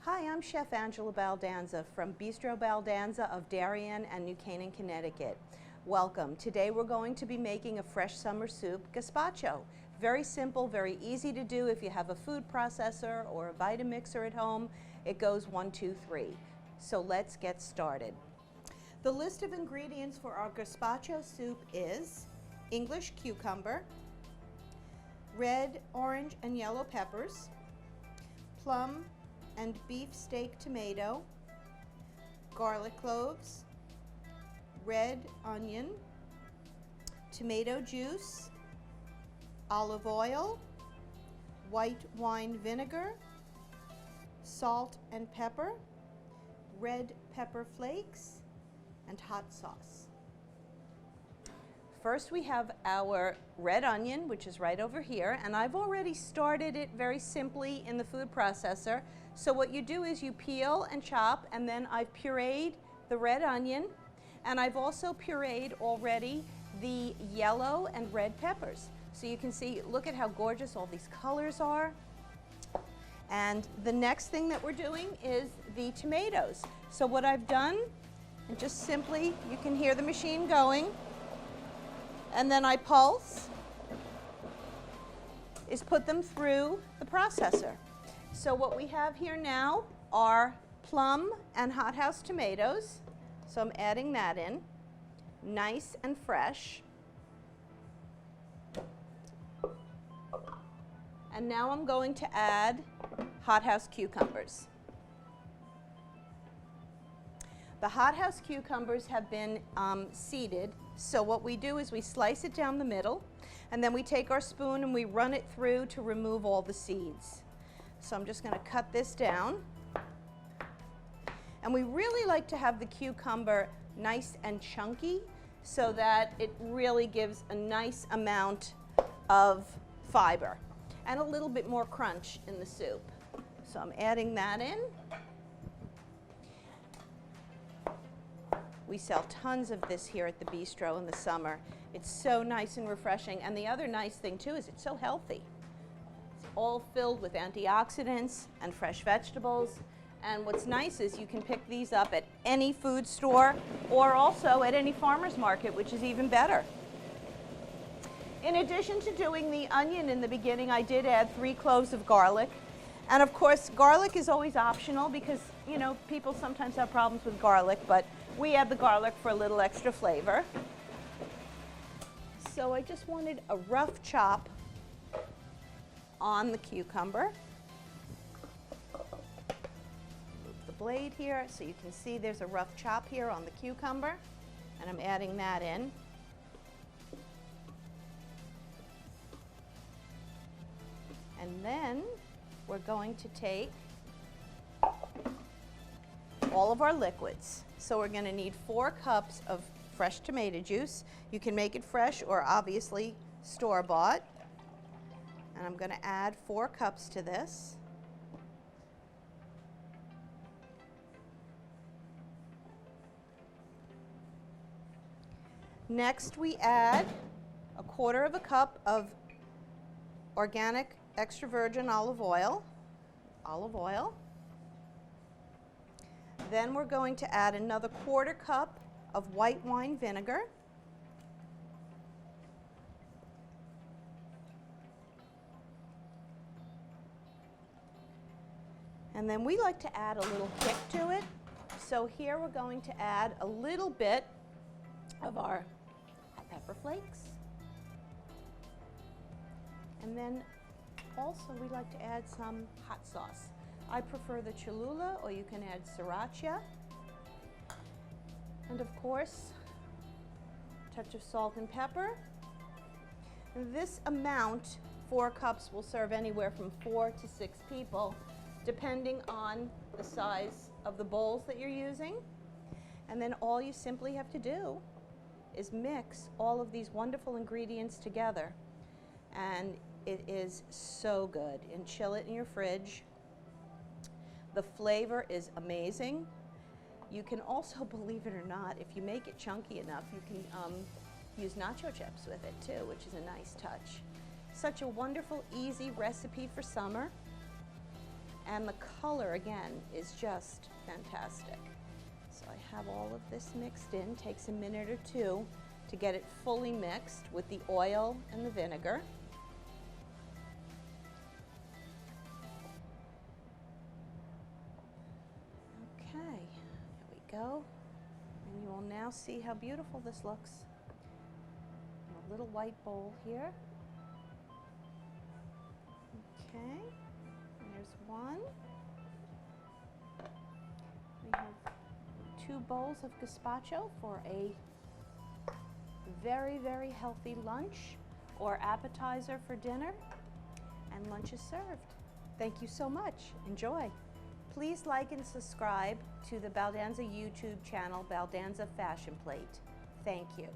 Hi, I'm Chef Angela Baldanza from Bistro Baldanza of Darien and New Canaan, Connecticut. Welcome. Today we're going to be making a fresh summer soup, gazpacho. Very simple, very easy to do if you have a food processor or a Vitamixer at home. It goes 1, 2, 3. So let's get started. The list of ingredients for our gazpacho soup is English cucumber, red, orange, and yellow peppers, plum and beefsteak tomato, garlic cloves, red onion, tomato juice, olive oil, white wine vinegar, salt and pepper, red pepper flakes, and hot sauce. First we have our red onion, which is right over here, and I've already started it very simply in the food processor. So what you do is you peel and chop, and then I've pureed the red onion, and I've also pureed already the yellow and red peppers. So you can see, look at how gorgeous all these colors are. And the next thing that we're doing is the tomatoes. So what I've done, and just simply, you can hear the machine going, and then I pulse, is put them through the processor. So what we have here now are plum and hothouse tomatoes. So I'm adding that in, nice and fresh. And now I'm going to add hothouse cucumbers. The hothouse cucumbers have been seeded, so what we do is we slice it down the middle, and then we take our spoon and we run it through to remove all the seeds. So I'm just going to cut this down. And we really like to have the cucumber nice and chunky so that it really gives a nice amount of fiber and a little bit more crunch in the soup. So I'm adding that in. We sell tons of this here at the bistro in the summer. It's so nice and refreshing. And the other nice thing too is it's so healthy. It's all filled with antioxidants and fresh vegetables. And what's nice is you can pick these up at any food store or also at any farmer's market, which is even better. In addition to doing the onion in the beginning, I did add 3 cloves of garlic. And of course, garlic is always optional because, you know, people sometimes have problems with garlic, but we add the garlic for a little extra flavor. So I just wanted a rough chop on the cucumber. Move the blade here so you can see there's a rough chop here on the cucumber, and I'm adding that in. And then we're going to take all of our liquids. So we're going to need 4 cups of fresh tomato juice. You can make it fresh or obviously store-bought. And I'm going to add 4 cups to this. Next we add 1/4 cup of organic extra virgin olive oil. Then we're going to add another 1/4 cup of white wine vinegar. And then we like to add a little kick to it. So here we're going to add a little bit of our pepper flakes. And then also we like to add some hot sauce. I prefer the Cholula, or you can add Sriracha. And of course, a touch of salt and pepper. This amount, 4 cups, will serve anywhere from 4 to 6 people, depending on the size of the bowls that you're using. And then all you simply have to do is mix all of these wonderful ingredients together. And it is so good. And chill it in your fridge. The flavor is amazing. You can also, believe it or not, if you make it chunky enough, you can use nacho chips with it too, which is a nice touch. Such a wonderful, easy recipe for summer. And the color, again, is just fantastic. So I have all of this mixed in. Takes a minute or two to get it fully mixed with the oil and the vinegar. Okay, here we go. And you will now see how beautiful this looks. A little white bowl here. Okay, and there's one. We have 2 bowls of gazpacho for a very, very healthy lunch or appetizer for dinner, and lunch is served. Thank you so much. Enjoy. Please like and subscribe to the Baldanza YouTube channel, Baldanza Fashion Plate. Thank you.